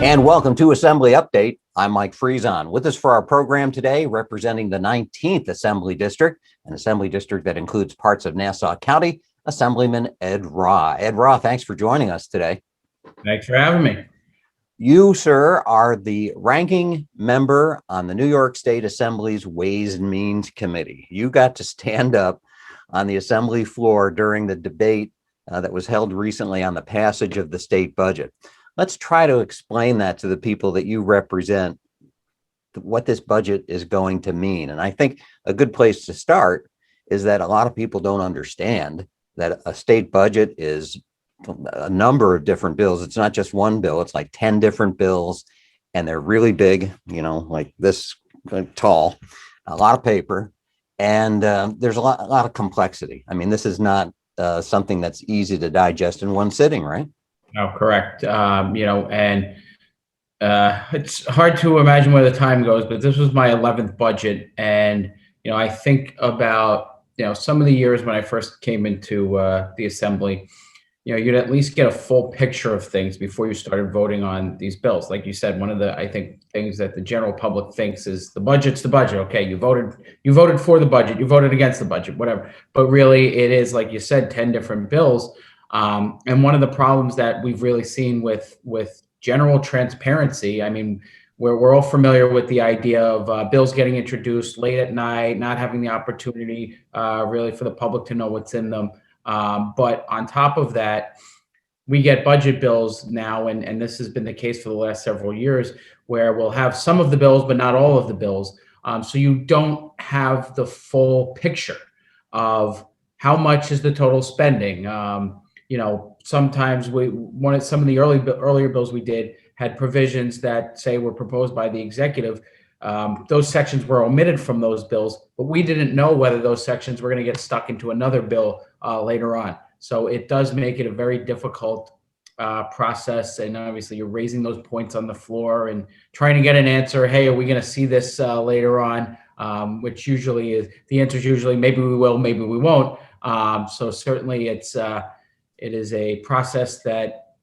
And welcome to Assembly Update. I'm Mike Friesen. With us for our program today, representing the 19th Assembly District, an Assembly District that includes parts of Nassau County, Assemblyman Ed Ra. Ed Ra, thanks for joining us today. Thanks for having me. You, sir, are the ranking member on the New York State Assembly's Ways and Means Committee. You got to stand up on the Assembly floor during the debate that was held recently on the passage of the state budget. Let's try to explain that to the people that you represent, what this budget is going to mean. And I think a good place to start is that a lot of people don't understand that a state budget is a number of different bills. It's not just one bill, it's like 10 different bills, and they're really big, you know, like this tall, a lot of paper, and there's a lot of complexity. I mean, this is not something that's easy to digest in one sitting, right? No, correct. It's hard to imagine where the time goes, but this was my 11th budget. And, I think about, some of the years when I first came into the Assembly, you'd at least get a full picture of things before you started voting on these bills. Like you said, one of the, I think, things that the general public thinks is the budget's the budget. Okay, you voted for the budget, you voted against the budget, whatever. But really it is, like you said, 10 different bills. And one of the problems that we've really seen with general transparency, I mean, we're all familiar with the idea of bills getting introduced late at night, not having the opportunity really for the public to know what's in them. But on top of that, we get budget bills now, and this has been the case for the last several years, where we'll have some of the bills, but not all of the bills. So you don't have the full picture of how much is the total spending. Sometimes some of the earlier bills we did had provisions that say were proposed by the executive. Those sections were omitted from those bills, but we didn't know whether those sections were going to get stuck into another bill later on. So it does make it a very difficult process. And obviously you're raising those points on the floor and trying to get an answer. Hey, are we going to see this later on? Which usually is, the answer is usually maybe we will, maybe we won't. So certainly it is a process that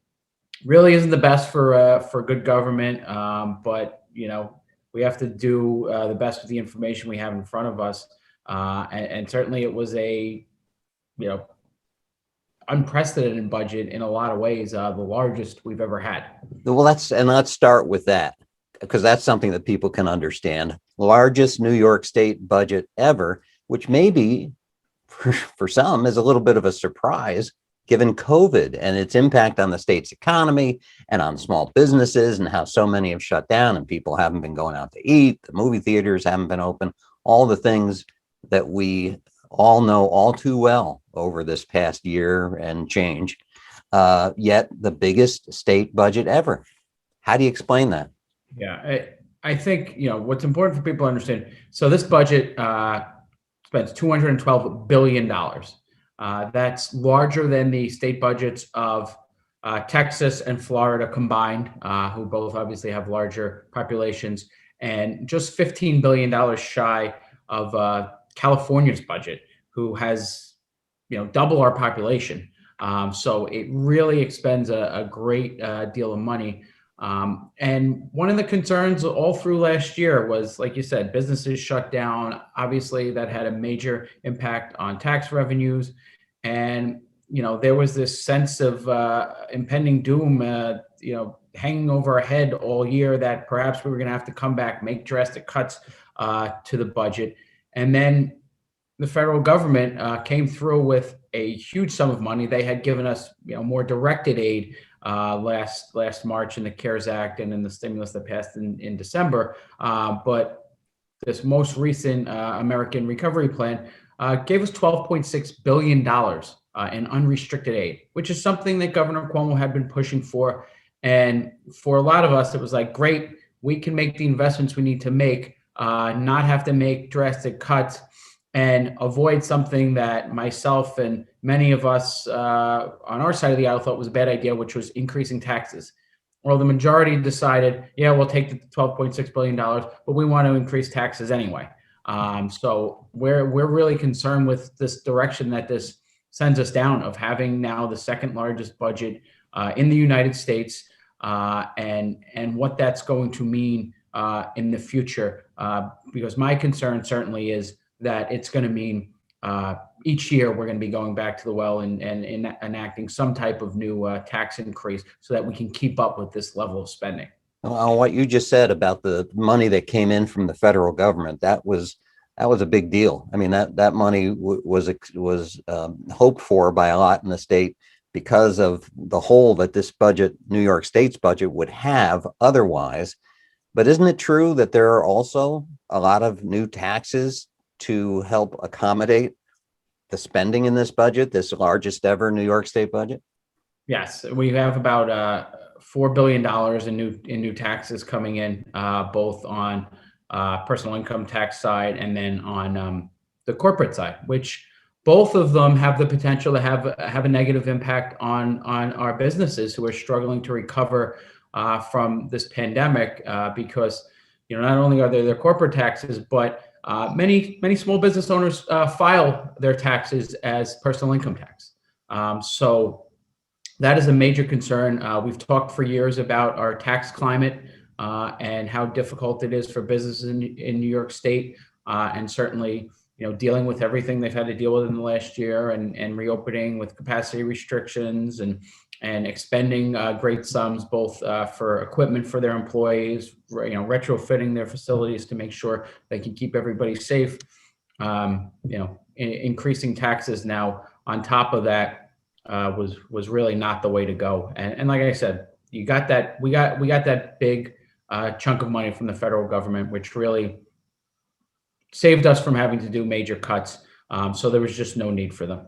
really isn't the best for good government, but we have to do the best with the information we have in front of us, and certainly it was a unprecedented budget in a lot of ways, the largest we've ever had. Well, let's start with that, because that's something that people can understand. Largest New York State budget ever, which maybe for some is a little bit of a surprise, given COVID and its impact on the state's economy and on small businesses, and how so many have shut down and people haven't been going out to eat, the movie theaters haven't been open, all the things that we all know all too well over this past year and change, yet the biggest state budget ever. How do you explain that? Yeah, I think, what's important for people to understand. So this budget spends $212 billion. That's larger than the state budgets of Texas and Florida combined, who both obviously have larger populations, and just $15 billion shy of California's budget, who has double our population. So it really expends a great deal of money. And one of the concerns all through last year was, like you said, businesses shut down. Obviously, that had a major impact on tax revenues. And, there was this sense of impending doom, hanging over our head all year, that perhaps we were going to have to come back, make drastic cuts to the budget. And then the federal government came through with a huge sum of money. They had given us, more directed aid last March in the CARES Act and in the stimulus that passed in December. But this most recent American Recovery Plan gave us $12.6 billion in unrestricted aid, which is something that Governor Cuomo had been pushing for. And for a lot of us, it was like, great, we can make the investments we need to make, not have to make drastic cuts, and avoid something that myself and many of us on our side of the aisle thought was a bad idea, which was increasing taxes. Well, the majority decided, yeah, we'll take the $12.6 billion, but we want to increase taxes anyway. So we're really concerned with this direction that this sends us down, of having now the second largest budget in the United States, and what that's going to mean in the future. Because my concern certainly is that it's going to mean each year we're going to be going back to the well and enacting some type of new tax increase so that we can keep up with this level of spending. Well, what you just said about the money that came in from the federal government, that was a big deal. I mean, that money was hoped for by a lot in the state because of the hole that this budget, New York State's budget, would have otherwise. But isn't it true that there are also a lot of new taxes to help accommodate the spending in this budget, this largest ever New York State budget? Yes, we have about $4 billion in new taxes coming in, both on personal income tax side and then on the corporate side, which both of them have the potential to have a negative impact on our businesses who are struggling to recover from this pandemic, because not only are there their corporate taxes, but many small business owners file their taxes as personal income tax. So that is a major concern. We've talked for years about our tax climate and how difficult it is for businesses in New York State, and certainly dealing with everything they've had to deal with in the last year, and reopening with capacity restrictions and expending great sums both for equipment for their employees, retrofitting their facilities to make sure they can keep everybody safe. Increasing taxes now on top of that was really not the way to go. And like I said, we got that big chunk of money from the federal government, which really saved us from having to do major cuts. So there was just no need for them.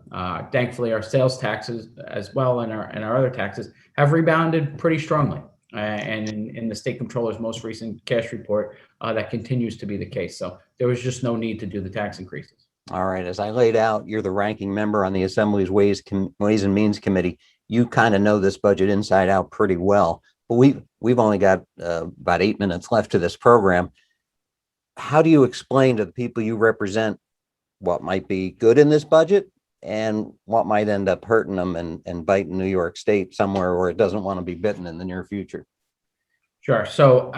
Thankfully, our sales taxes as well and our other taxes have rebounded pretty strongly. And in the state comptroller's most recent cash report, that continues to be the case. So there was just no need to do the tax increases. All right. As I laid out, you're the ranking member on the Assembly's Ways and Means Committee. You kind of know this budget inside out pretty well. But we've only got about 8 minutes left to this program. How do you explain to the people you represent what might be good in this budget and what might end up hurting them and biting New York State somewhere where it doesn't want to be bitten in the near future? Sure. So,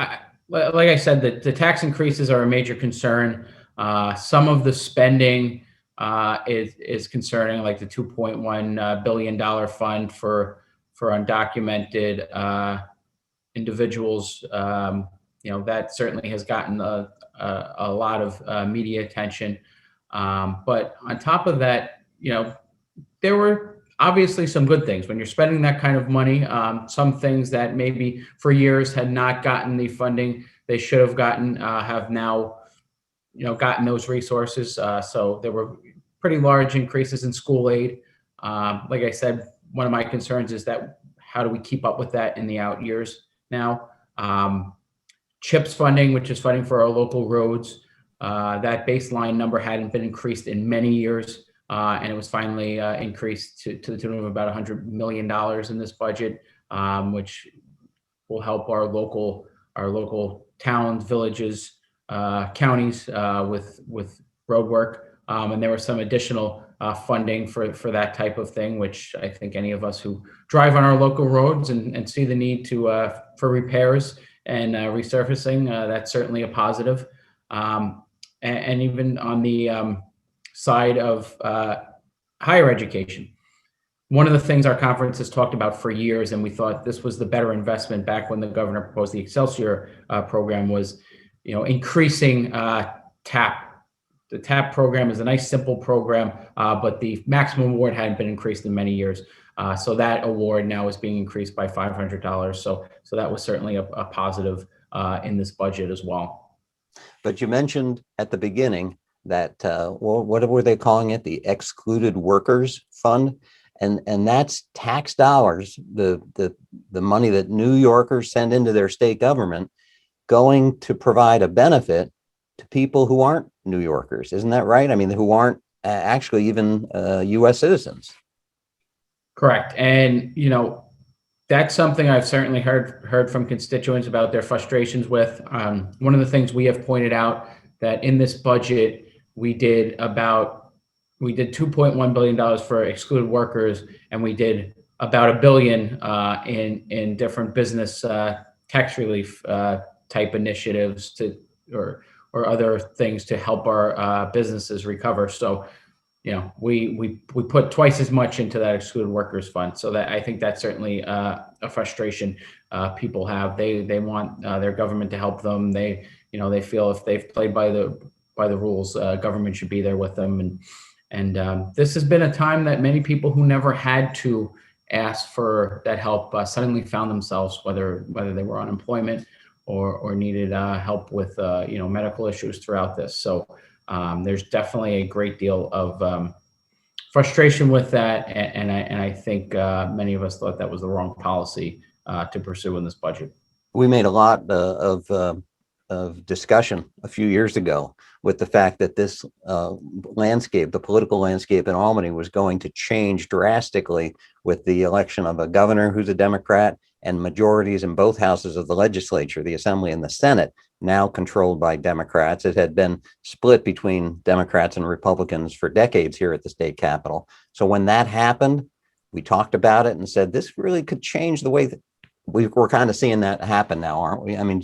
like I said, the tax increases are a major concern. Some of the spending is concerning, like the $2.1 billion fund for undocumented individuals. That certainly has gotten a lot of media attention. But on top of that, there were obviously some good things when you're spending that kind of money. Some things that maybe for years had not gotten the funding they should have gotten have now, gotten those resources. So there were pretty large increases in school aid. Like I said, one of my concerns is that how do we keep up with that in the out years now? CHIPS funding, which is funding for our local roads, that baseline number hadn't been increased in many years, and it was finally increased to the tune of about $100 million in this budget, which will help our local towns, villages, counties with road work. And there was some additional funding for that type of thing, which I think any of us who drive on our local roads and see the need for repairs and resurfacing, that's certainly a positive. And even on the side of higher education, one of the things our conference has talked about for years, and we thought this was the better investment back when the governor proposed the Excelsior program, was increasing TAP. The TAP program is a nice, simple program, but the maximum award hadn't been increased in many years. So that award now is being increased by $500. So that was certainly a positive in this budget as well. But you mentioned at the beginning that, what were they calling it? The Excluded Workers Fund. And that's tax dollars, the money that New Yorkers send into their state government, going to provide a benefit to people who aren't New Yorkers. Isn't that right? I mean, who aren't actually even U.S. citizens. Correct. And, that's something I've certainly heard from constituents about their frustrations with. One of the things we have pointed out that in this budget, we did $2.1 billion for excluded workers, and we did about $1 billion in different business tax relief type initiatives or other things to help our businesses recover. So, we put twice as much into that excluded workers fund. So that I think that's certainly a frustration people have. They want their government to help them. They feel if they've played by the rules, government should be there with them. And this has been a time that many people who never had to ask for that help suddenly found themselves, whether they were on unemployment or needed help with medical issues throughout this. So there's definitely a great deal of frustration with that, and I think many of us thought that was the wrong policy to pursue in this budget. We made a lot of discussion a few years ago with the fact that this landscape, the political landscape in Albany, was going to change drastically with the election of a governor who's a Democrat and majorities in both houses of the legislature, the Assembly and the Senate, now controlled by Democrats. It had been split between Democrats and Republicans for decades here at the state capitol. So when that happened, we talked about it and said, this really could change the way that we're kind of seeing that happen now, aren't we? I mean,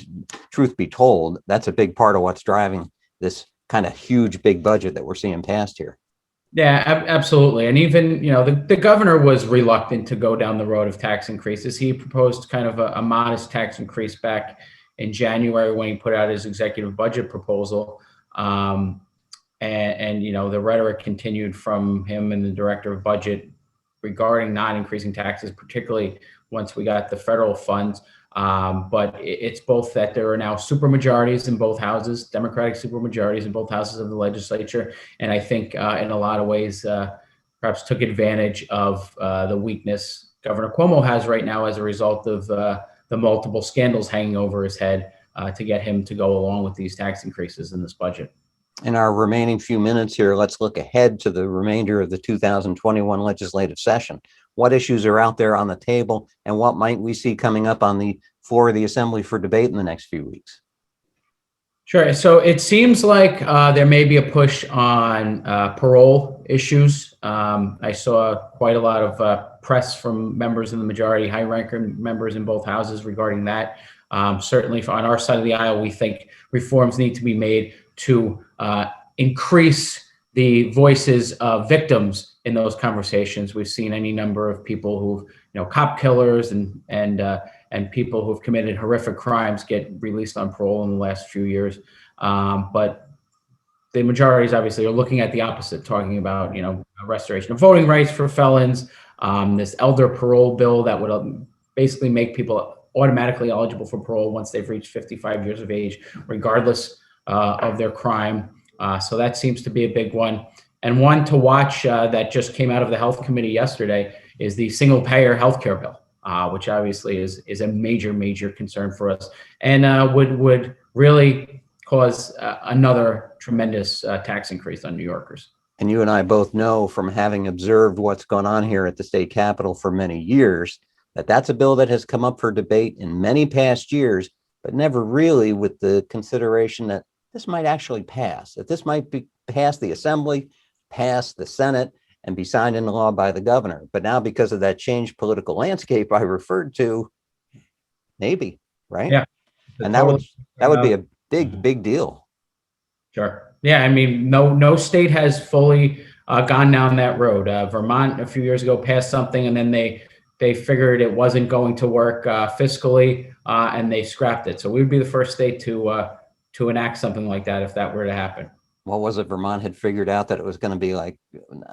truth be told, that's a big part of what's driving this kind of huge, big budget that we're seeing passed here. Yeah, absolutely. And even, the governor was reluctant to go down the road of tax increases. He proposed kind of a modest tax increase back in January when he put out his executive budget proposal. And the rhetoric continued from him and the director of budget regarding not increasing taxes, particularly once we got the federal funds. But it's both that there are now supermajorities in both houses, Democratic supermajorities in both houses of the legislature. And I think in a lot of ways, perhaps took advantage of the weakness Governor Cuomo has right now as a result of the multiple scandals hanging over his head to get him to go along with these tax increases in this budget. In our remaining few minutes here, let's look ahead to the remainder of the 2021 legislative session. What issues are out there on the table, and what might we see coming up on the floor of the Assembly for debate in the next few weeks? Sure. So it seems like there may be a push on parole issues. I saw quite a lot of press from members in the majority, high-ranking members in both houses regarding that. Certainly on our side of the aisle, we think reforms need to be made to increase the voices of victims in those conversations. We've seen any number of people who, cop killers and people who've committed horrific crimes get released on parole in the last few years. But the majorities obviously are looking at the opposite, talking about, restoration of voting rights for felons, this elder parole bill that would basically make people automatically eligible for parole once they've reached 55 years of age, regardless of their crime. So that seems to be a big one. And one to watch that just came out of the Health Committee yesterday is the single-payer healthcare bill, which obviously is a major, major concern for us, and would really cause another tremendous tax increase on New Yorkers. And you and I both know from having observed what's gone on here at the state capitol for many years that that's a bill that has come up for debate in many past years, but never really with the consideration that this might actually pass, that this might be pass the Assembly, pass the Senate, and be signed into law by the governor. But now, because of that changed political landscape I referred to, maybe, right? Yeah. And that would be a big deal. Sure. Yeah. I mean, no state has fully gone down that road. Vermont a few years ago passed something, and then they figured it wasn't going to work fiscally, and they scrapped it. So we would be the first state to enact something like that if that were to happen. What was it? Vermont had figured out that it was going to be like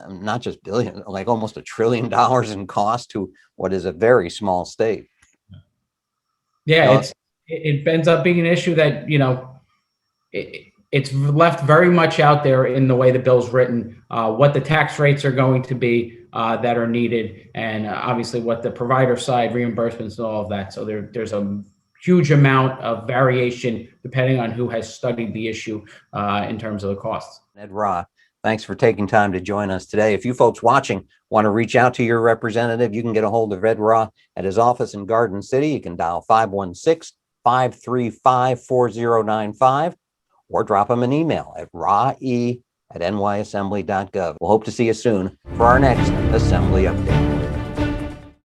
not just billion, like almost $1 trillion in cost to what is a very small state. Yeah, it ends up being an issue that, it's left very much out there in the way the bill's written, what the tax rates are going to be that are needed, and obviously what the provider side reimbursements and all of that. So there's a huge amount of variation depending on who has studied the issue in terms of the costs. Ed Ra, thanks for taking time to join us today. If you folks watching want to reach out to your representative, you can get a hold of Ed Ra at his office in Garden City. You can dial 516-535-4095 or drop him an email at rae@nyassembly.gov. We'll hope to see you soon for our next Assembly Update.